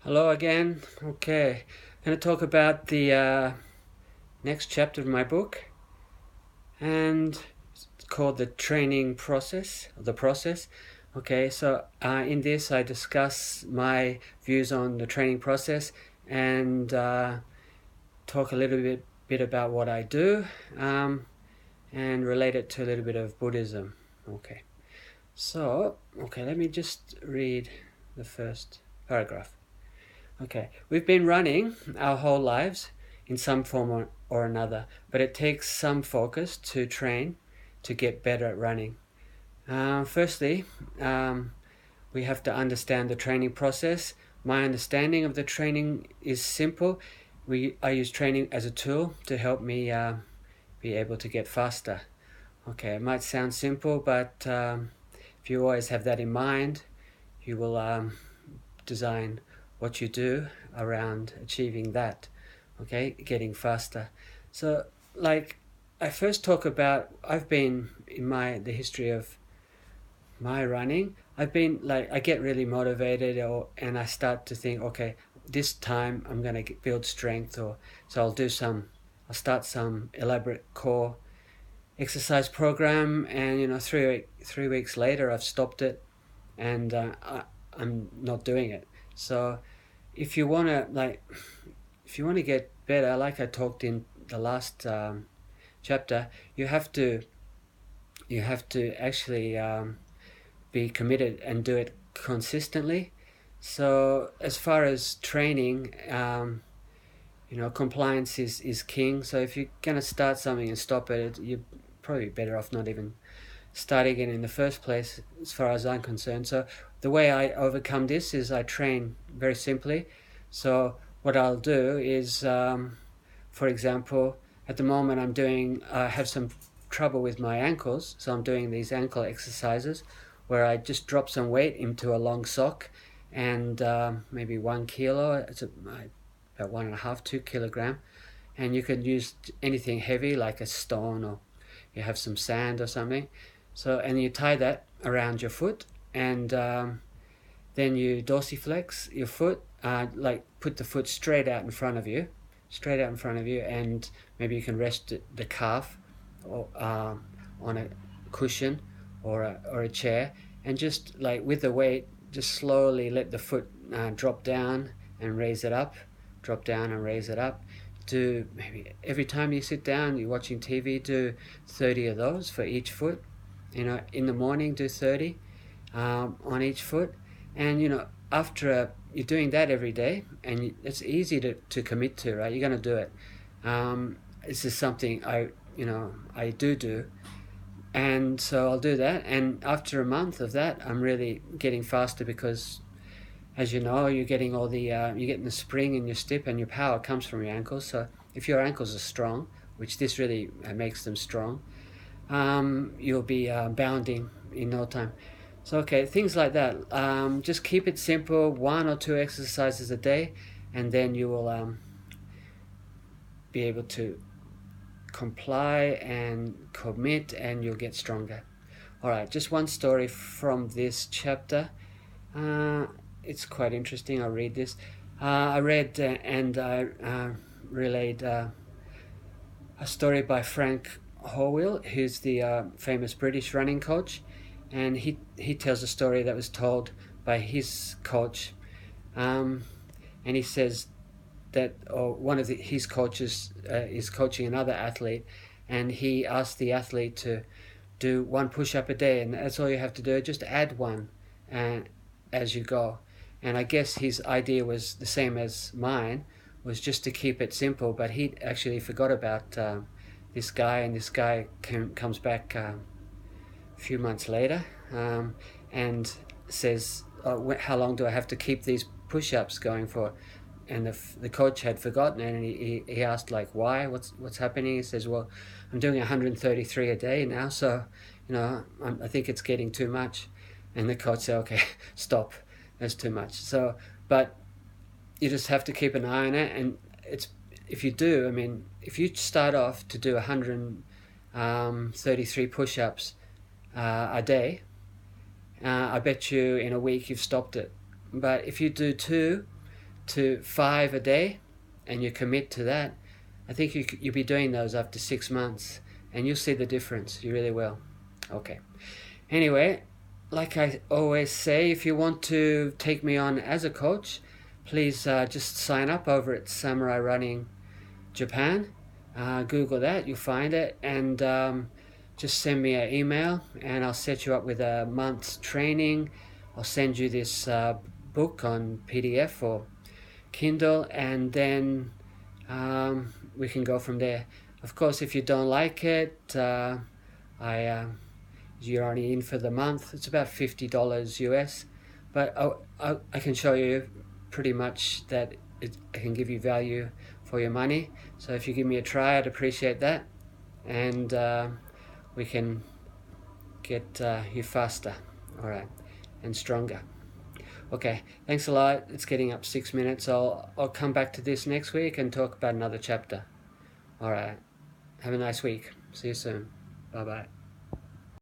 Hello again. Okay, I'm going to talk about the next chapter of my book, and it's called the training process, the process. Okay, so in this I discuss my views on the training process and talk a little bit about what I do and relate it to a little bit of Buddhism. Okay, let me just read the first paragraph. Okay, we've been running our whole lives in some form or another, but it takes some focus to train to get better at running. Firstly, we have to understand the training process. My understanding of the training is simple. I use training as a tool to help me be able to get faster. Okay, it might sound simple, but if you always have that in mind, you will design what you do around achieving that. Okay, getting faster. So, like, I first talk about I've been in the history of my running. I've been like I get really motivated, and I start to think, okay, this time I'm gonna build strength, or so I'll start some elaborate core exercise program, and 3 weeks later I've stopped it, and I'm not doing it. So if you want to get better, like I talked in the last chapter, you have to actually be committed and do it consistently. So as far as training, compliance is king. So if you're going to start something and stop it, you're probably better off not even starting it in the first place, as far as I'm concerned. So the way I overcome this is I train very simply. So what I'll do is, for example, at the moment I have some trouble with my ankles, so I'm doing these ankle exercises where I just drop some weight into a long sock, and maybe 1 kilo. It's about 1.5, 2 kilogram, and you can use anything heavy like a stone, or you have some sand or something. So, and you tie that around your foot, and then you dorsiflex your foot, like put the foot straight out in front of you, and maybe you can rest the calf or, on a cushion or a chair, and just like with the weight, just slowly let the foot drop down and raise it up, drop down and raise it up. Do maybe every time you sit down, you're watching TV, do 30 of those for each foot. In the morning, do 30 on each foot, and after you're doing that every day, and it's easy to commit to, right? You're going to do it. This is something I do, and so I'll do that. And after a month of that, I'm really getting faster because, as you know, you're getting you're getting the spring in your step, and your power comes from your ankles. So if your ankles are strong, which this really makes them strong, you'll be bounding in no time. So okay, things like that. Just keep it simple, 1 or 2 exercises a day, and then you will be able to comply and commit, and you'll get stronger. All right, just one story from this chapter. It's quite interesting. I'll read this. I read and I relayed a story by Frank Horwill, who's the famous British running coach, and he tells a story that was told by his coach, and he says that one of his coaches is coaching another athlete, and he asked the athlete to do 1 push-up a day, and that's all you have to do. Just add one as you go. And I guess his idea was the same as mine, was just to keep it simple, but he actually forgot about this guy, and this guy comes back a few months later and says, how long do I have to keep these push-ups going for? And the coach had forgotten, and he asked, like, why, what's happening. He says, well, I'm doing 133 a day now, so I think it's getting too much. And the coach said, okay, stop, that's too much. So but you just have to keep an eye on it. And if you start off to do 133 push-ups a day, I bet you in a week you've stopped it. But if you do two to 5 a day and you commit to that, I think you'll be doing those after 6 months and you'll see the difference. You really will. Okay. Anyway, like I always say, if you want to take me on as a coach, please just sign up over at Samurai Running Japan. Google that, you'll find it, and just send me an email and I'll set you up with a month's training. I'll send you this book on PDF or Kindle, and then we can go from there. Of course, if you don't like it, you're only in for the month. It's about $50 US, but I can show you pretty much that I can give you value for your money. So if you give me a try, I'd appreciate that, and we can get you faster, all right, and stronger. Okay, thanks a lot. It's getting up 6 minutes. I'll come back to this next week and talk about another chapter. All right, have a nice week. See you soon. Bye bye.